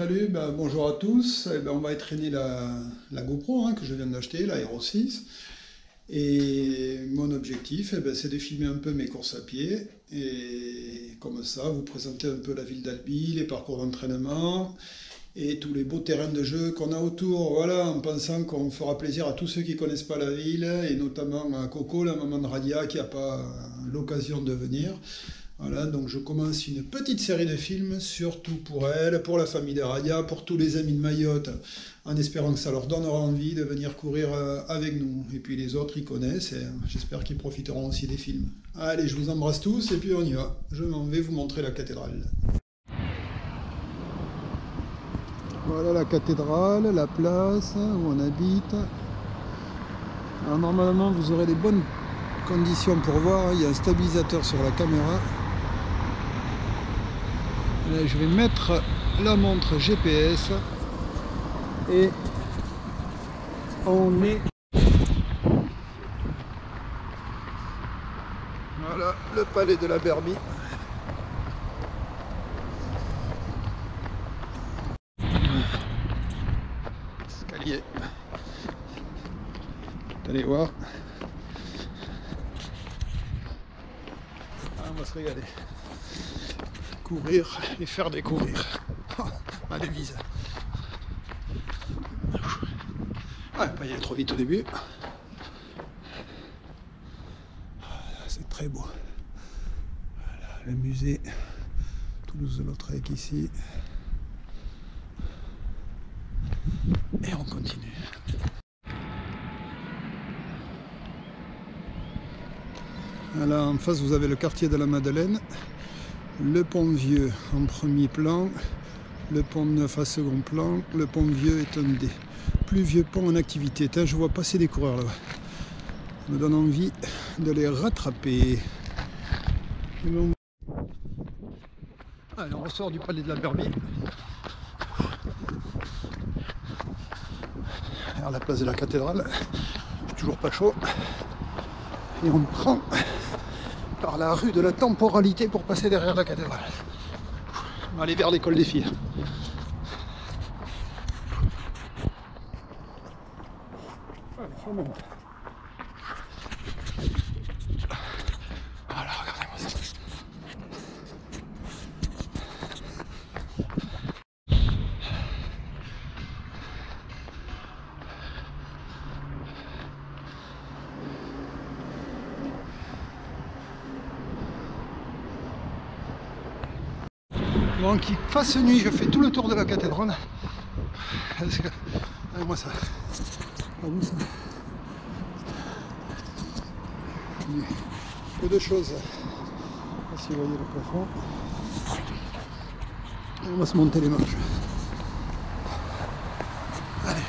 Salut, bonjour à tous. On va étraîner la GoPro que je viens d'acheter, la Hero 6. Et mon objectif, c'est de filmer un peu mes courses à pied. Et comme ça, vous présenter un peu la ville d'Albi, les parcours d'entraînement et tous les beaux terrains de jeu qu'on a autour. Voilà, en pensant qu'on fera plaisir à tous ceux qui ne connaissent pas la ville et notamment à Coco, la maman de Radia, qui n'a pas l'occasion de venir. Voilà, donc je commence une petite série de films, surtout pour elle, pour la famille de Radia, pour tous les amis de Mayotte, en espérant que ça leur donnera envie de venir courir avec nous. Et puis les autres, ils connaissent, et j'espère qu'ils profiteront aussi des films. Allez, je vous embrasse tous, et puis on y va. Je m'en vais vous montrer la cathédrale. Voilà la cathédrale, la place où on habite. Alors normalement, vous aurez les bonnes conditions pour voir. Il y a un stabilisateur sur la caméra. Là, je vais mettre la montre GPS et on est... Voilà le palais de la Berbie. Escalier. Allez voir. Ah, on va se régaler. Courir et faire découvrir. Ma devise. Ouais, pas y aller trop vite au début. C'est très beau. Voilà, le musée Toulouse-Lautrec ici. Et on continue. Là en face vous avez le quartier de la Madeleine. Le pont vieux en premier plan, le pont neuf à second plan, le pont vieux est un des plus vieux ponts en activité. Tiens, je vois passer des coureurs là-bas. Ça me donne envie de les rattraper. Allez, on ressort du palais de la Berbie. À la place de la cathédrale, je suis toujours pas chaud. Et on prend par la rue de la temporalité pour passer derrière la cathédrale. On va aller vers l'école des filles. Voilà, regardez-moi ça. Donc qu'il fasse nuit, je fais tout le tour de la cathédrale. Parce que, moi ça. Ah vous ça. Peu de choses. Je sais pas si vous voyez le plafond. Et on va se monter les marches. Allez.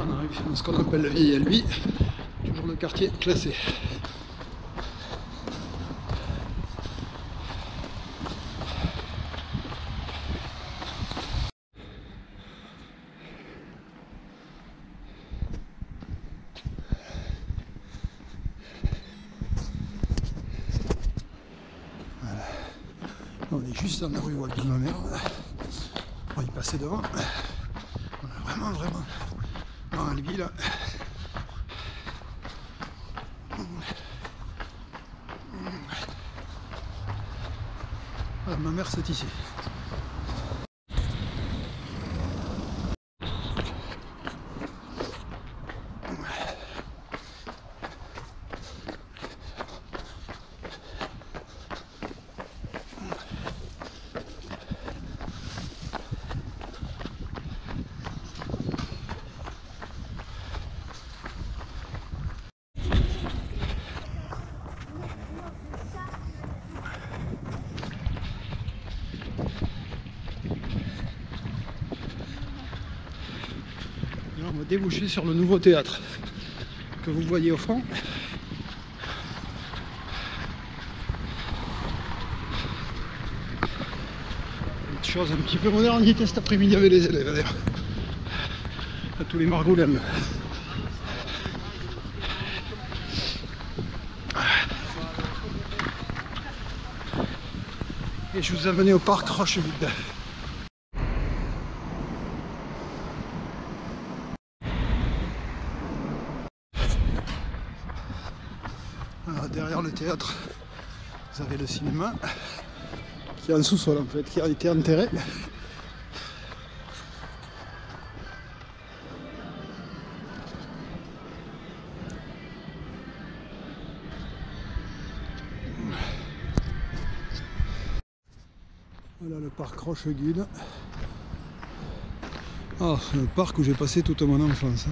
On arrive dans ce qu'on appelle le vieil Albi, toujours le quartier classé. Voilà. On est juste dans la rue Waldo ma mère. On va y passer devant. On a vraiment dans Albi là. Voilà, ma mère c'est ici. déboucher sur le nouveau théâtre que vous voyez au fond. Une chose un petit peu modernité cet après-midi avec les élèves d'ailleurs. À tous les margoulins. Et je vous ai amené au parc Rocheville. Alors, derrière le théâtre, vous avez le cinéma qui est en sous-sol en fait, qui a été enterré. Voilà le parc Rochegude. Ah, le parc où j'ai passé toute mon enfance.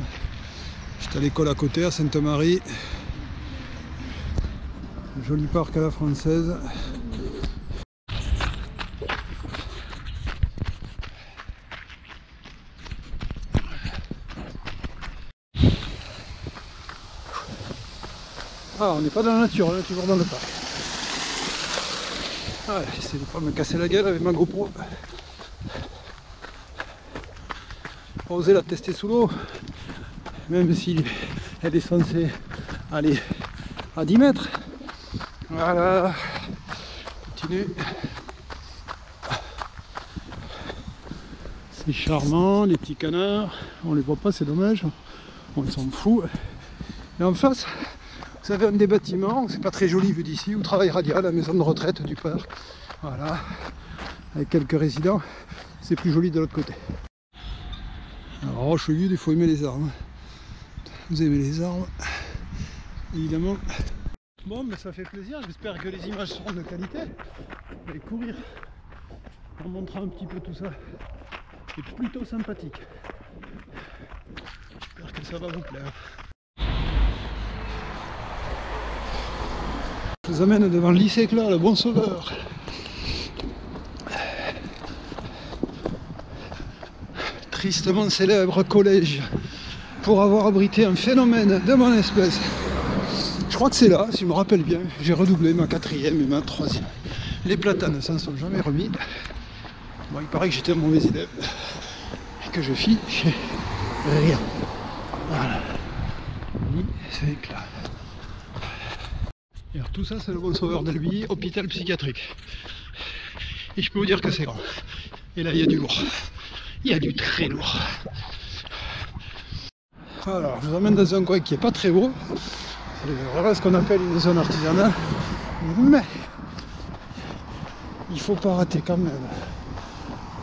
J'étais à l'école à côté, à Sainte-Marie. Un joli parc à la française. Ah, on n'est pas dans la nature, on est toujours dans le parc. Ah, j'essaie de ne pas me casser la gueule avec ma GoPro. Pas oser la tester sous l'eau, même si elle est censée aller à 10 mètres. Voilà, continue. C'est charmant, les petits canards, on les voit pas, c'est dommage, on s'en fout. Et en face, vous avez un des bâtiments, c'est pas très joli vu d'ici, où travaille Radia, la maison de retraite du parc. Voilà, avec quelques résidents, c'est plus joli de l'autre côté. Alors Rocheville, il faut aimer les arbres. Vous aimez les arbres, évidemment. Bon, mais ça fait plaisir, j'espère que les images seront de qualité. Je vais courir en montrant un petit peu tout ça. C'est plutôt sympathique. J'espère que ça va vous plaire. Je vous amène devant le lycée Éclat, le Bon Sauveur. Tristement célèbre collège pour avoir abrité un phénomène de mon espèce. Je crois que c'est là, si je me rappelle bien, j'ai redoublé ma 4e et ma 3e. Les platanes ne s'en sont jamais remis. Bon, il paraît que j'étais un mauvais élève et que je fiche rien. Voilà. Lycée Éclat. Et alors tout ça c'est le Bon Sauveur d'Albi, hôpital psychiatrique. Et je peux vous dire que c'est grand. Et là il y a du lourd. Il y a du très lourd. Alors je vous emmène dans un coin qui n'est pas très beau. C'est vraiment ce qu'on appelle une zone artisanale. Mais il ne faut pas rater quand même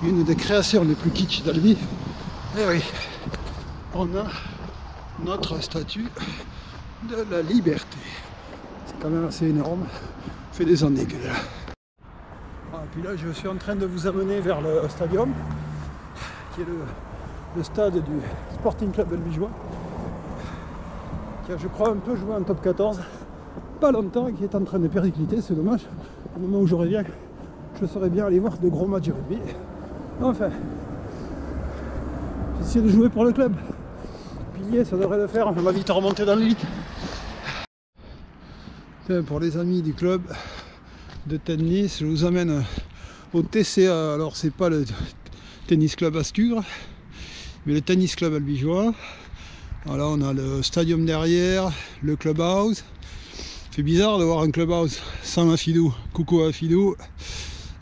une des créations les plus kitsch d'Albi. Et oui, on a notre statue de la liberté. C'est quand même assez énorme. Ça fait des années qu'elle est là. Ah, et puis là, je suis en train de vous amener vers le stadium, qui est le stade du Sporting Club Albigeois, qui a, je crois, un peu joué en top 14, pas longtemps, et qui est en train de péricliter, c'est dommage. Au moment où je reviens, je saurais bien aller voir de gros matchs de rugby. Enfin, j'essaie de jouer pour le club. Pilier, ça devrait le faire, on va vite remonter dans l'élite. Pour les amis du club de tennis, je vous amène au TCA. Alors c'est pas le tennis club Ascure, mais le tennis club albigeois. Voilà, on a le stadium derrière, le clubhouse. C'est bizarre de voir un clubhouse sans Afidou. Coucou à Afidou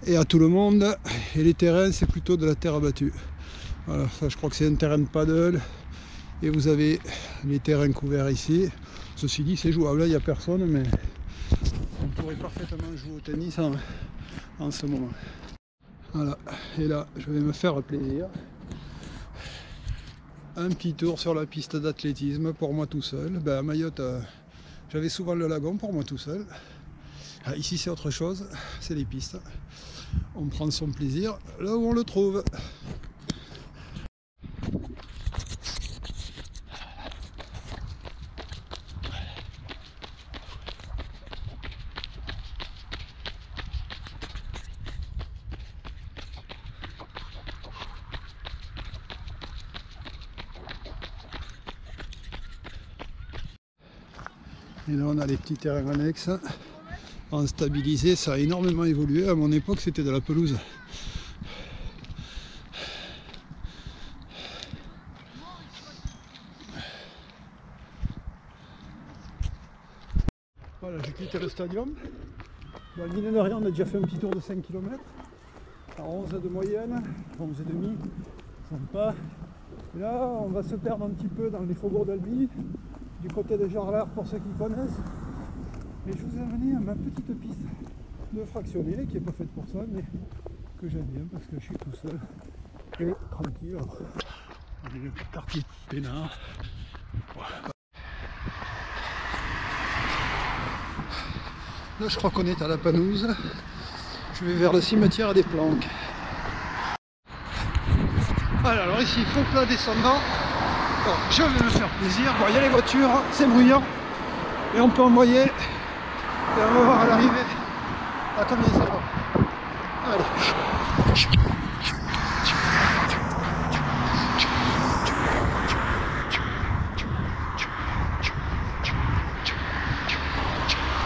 et à tout le monde. Et les terrains, c'est plutôt de la terre battue. Voilà, ça je crois que c'est un terrain de paddle. Et vous avez les terrains couverts ici. Ceci dit, c'est jouable, là il n'y a personne, mais on pourrait parfaitement jouer au tennis en ce moment. Voilà, et là je vais me faire plaisir. Un petit tour sur la piste d'athlétisme pour moi tout seul. Ben, à Mayotte, j'avais souvent le lagon pour moi tout seul. Ici c'est autre chose, c'est les pistes. On prend son plaisir là où on le trouve. Et là on a les petits terrains annexes en stabilisé, ça a énormément évolué. À mon époque c'était de la pelouse. Voilà, j'ai quitté le stadium. Bon, mine de rien, on a déjà fait un petit tour de 5 km. À 11 de moyenne, 11 et demi, sympa. Et là, on va se perdre un petit peu dans les faubourgs d'Albi, du côté de Jarlard pour ceux qui connaissent. Et je vous ai amené à ma petite piste de fractionné, qui n'est pas faite pour ça, mais que j'aime bien parce que je suis tout seul et tranquille. On est le quartier peinard. Là, je crois qu'on est à la Panouse. Je vais vers le cimetière des Planques. Voilà, alors ici, faux plat descendant. Bon, je vais me faire plaisir. Bon, il y a les voitures, c'est bruyant. Et on peut envoyer. Et on va voir à l'arrivée à combien ça va. Allez.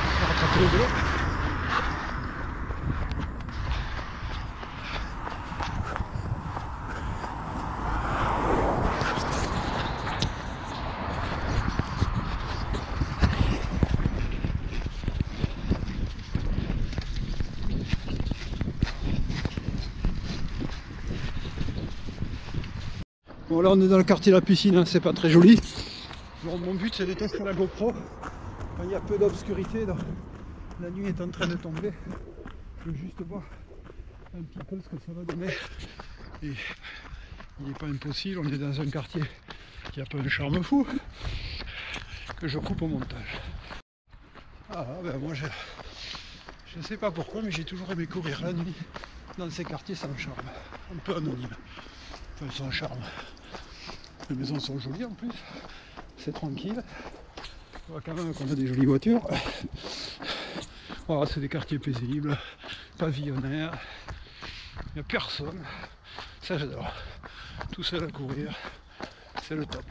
On va rattraper le vélo. Bon, là on est dans le quartier de la piscine, hein, c'est pas très joli. Alors, mon but c'est de tester la GoPro quand il y a peu d'obscurité, la nuit est en train de tomber. Je veux juste voir un petit peu ce que ça va donner. Et il n'est pas impossible, on est dans un quartier qui a pas un charme fou, que je coupe au montage. Ah ben moi je ne sais pas pourquoi, mais j'ai toujours aimé courir la nuit dans ces quartiers sans charme, un peu anonyme. Enfin sans charme. Les maisons sont jolies en plus, c'est tranquille. On voit quand même qu'on a des jolies voitures. Voilà, c'est des quartiers paisibles, pavillonnaires, il n'y a personne. Ça j'adore. Tout seul à courir, c'est le top.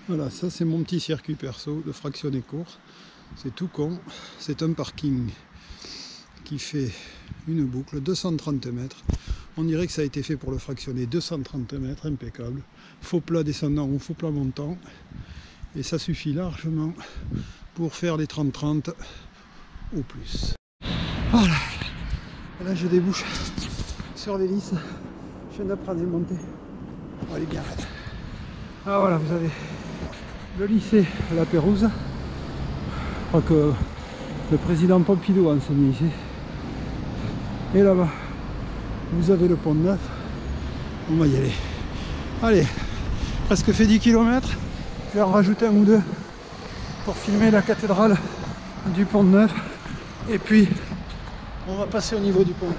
Voilà, ça c'est mon petit circuit perso de fractionné court. C'est tout con, c'est un parking qui fait une boucle, 230 mètres. On dirait que ça a été fait pour le fractionner, 230 mètres, impeccable. Faux plat descendant ou faux plat montant. Et ça suffit largement pour faire les 30-30 ou plus. Voilà, et là je débouche sur l'hélice. Je viens d'apprendre à monter. On va aller bien. Ah voilà, vous avez le lycée La Pérouse. Je crois que le président Pompidou a enseigné ici. Et là-bas, vous avez le pont Neuf. On va y aller. Allez, presque fait 10 km. Je vais en rajouter un ou deux pour filmer la cathédrale du pont Neuf. Et puis, on va passer au niveau du pont.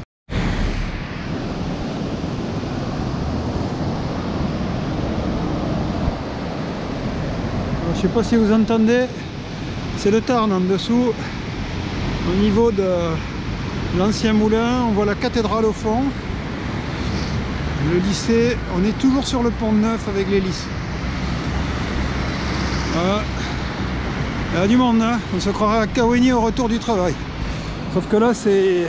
Alors, je sais pas si vous entendez, c'est le Tarn en dessous. Au niveau de l'ancien moulin, on voit la cathédrale au fond. Le lycée, on est toujours sur le pont Neuf avec l'hélice. Voilà. Il y a du monde, hein, on se croirait à Kawini au retour du travail. Sauf que là, c'est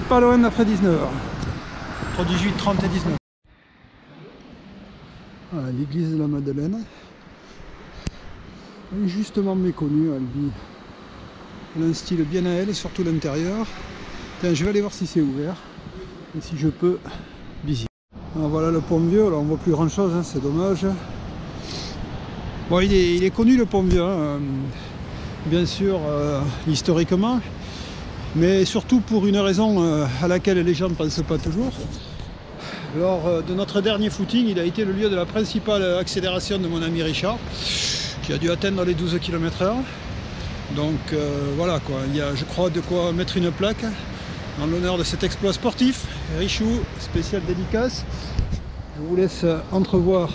pas loin d'après 19h. Entre 18, 30 et 19. Voilà, l'église de la Madeleine. Elle est justement méconnue, Albi. Elle a un style bien à elle, surtout l'intérieur. Je vais aller voir si c'est ouvert. Et si je peux visiter. Alors voilà le pont vieux, alors on voit plus grand chose, hein, c'est dommage. Bon, il est connu le pont vieux, hein, bien sûr, historiquement. Mais surtout pour une raison à laquelle les gens ne pensent pas toujours. Lors de notre dernier footing, il a été le lieu de la principale accélération de mon ami Richard, qui a dû atteindre les 12 km/h. Donc voilà quoi, il y a je crois de quoi mettre une plaque en l'honneur de cet exploit sportif. Richou, spécial dédicace. Je vous laisse entrevoir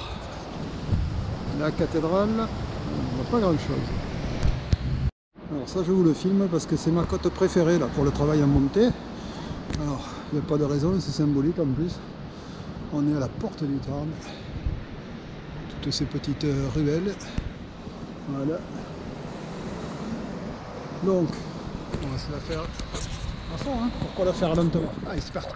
la cathédrale. On ne voit pas grand chose. Alors ça je vous le filme parce que c'est ma cote préférée là, pour le travail en montée. Alors il n'y a pas de raison, c'est symbolique en plus. On est à la porte du Tarn. Toutes ces petites ruelles. Voilà. Donc, on va se la faire à fond, hein. Pourquoi la faire lentement? Allez, c'est parti.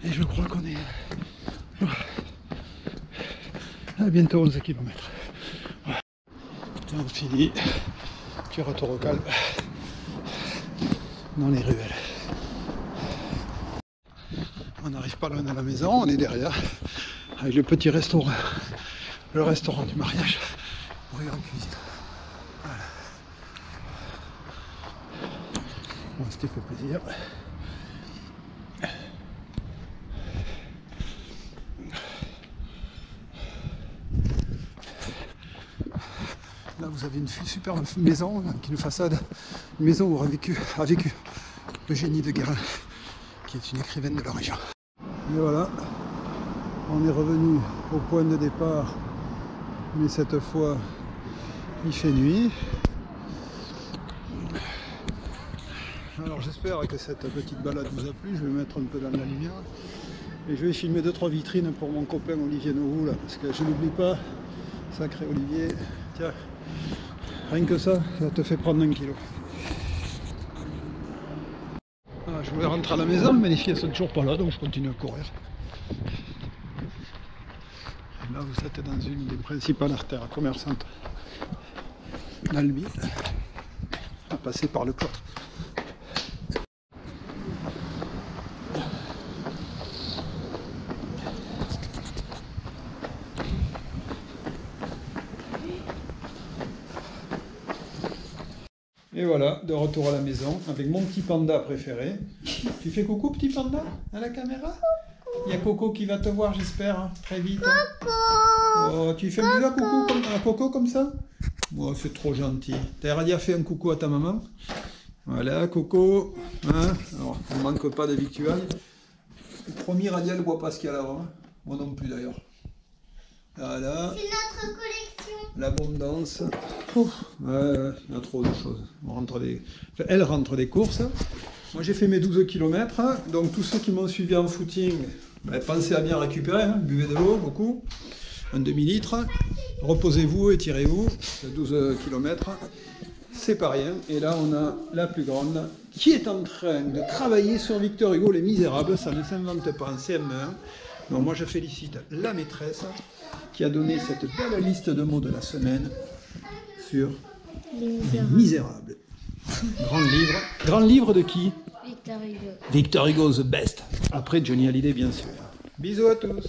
Et je crois qu'on est à bientôt 11 km. On finit, petit retour au calme dans les ruelles. On n'arrive pas loin de la maison, on est derrière, avec le petit restaurant, le restaurant du mariage, rue en cuisine. Voilà. Bon, c'était fait plaisir. Là, vous avez une superbe maison, qui est une façade, une maison où a vécu Eugénie de Guérin, qui est une écrivaine de la région. Et voilà, on est revenu au point de départ, mais cette fois, il fait nuit. Alors j'espère que cette petite balade vous a plu, je vais mettre un peu dans la lumière. Et je vais filmer 2-3 vitrines pour mon copain Olivier Nourou, là, parce que je n'oublie pas, sacré Olivier, tiens, rien que ça te fait prendre 1 kilo. Ah, je voulais rentrer à la maison, mais les filles elles sont toujours pas là, donc je continue à courir. Et là vous êtes dans une des principales artères commerçantes d'Albi, à passer par le cloître. Et voilà, de retour à la maison avec mon petit panda préféré. Tu fais coucou petit panda à la caméra? Il y a Coco qui va te voir, j'espère, hein, très vite. Coco! Oh, tu fais un bisou à Coco comme ça? Oh, c'est trop gentil. T'as déjà fait un coucou à ta maman? Voilà, Coco. Hein, alors, on ne manque pas de victuailles. Le premier radial ne boit pas ce qu'il y a là-haut. Hein. Moi non plus d'ailleurs. Voilà. C'est notre collection. L'abondance. Ouais, il y a trop de choses. Elle rentre des courses. Moi j'ai fait mes 12 km. Donc tous ceux qui m'ont suivi en footing, pensez à bien récupérer. Hein. Buvez de l'eau, beaucoup. Un demi-litre. Reposez-vous, étirez-vous. 12 km. C'est pas rien. Et là on a la plus grande qui est en train de travailler sur Victor Hugo, Les Misérables. Ça ne s'invente pas en CM1. Donc moi je félicite la maîtresse qui a donné cette belle liste de mots de la semaine sur Les Misérables. Grand livre de qui? Victor Hugo. Victor Hugo, the best. Après Johnny Hallyday, bien sûr. Bisous à tous.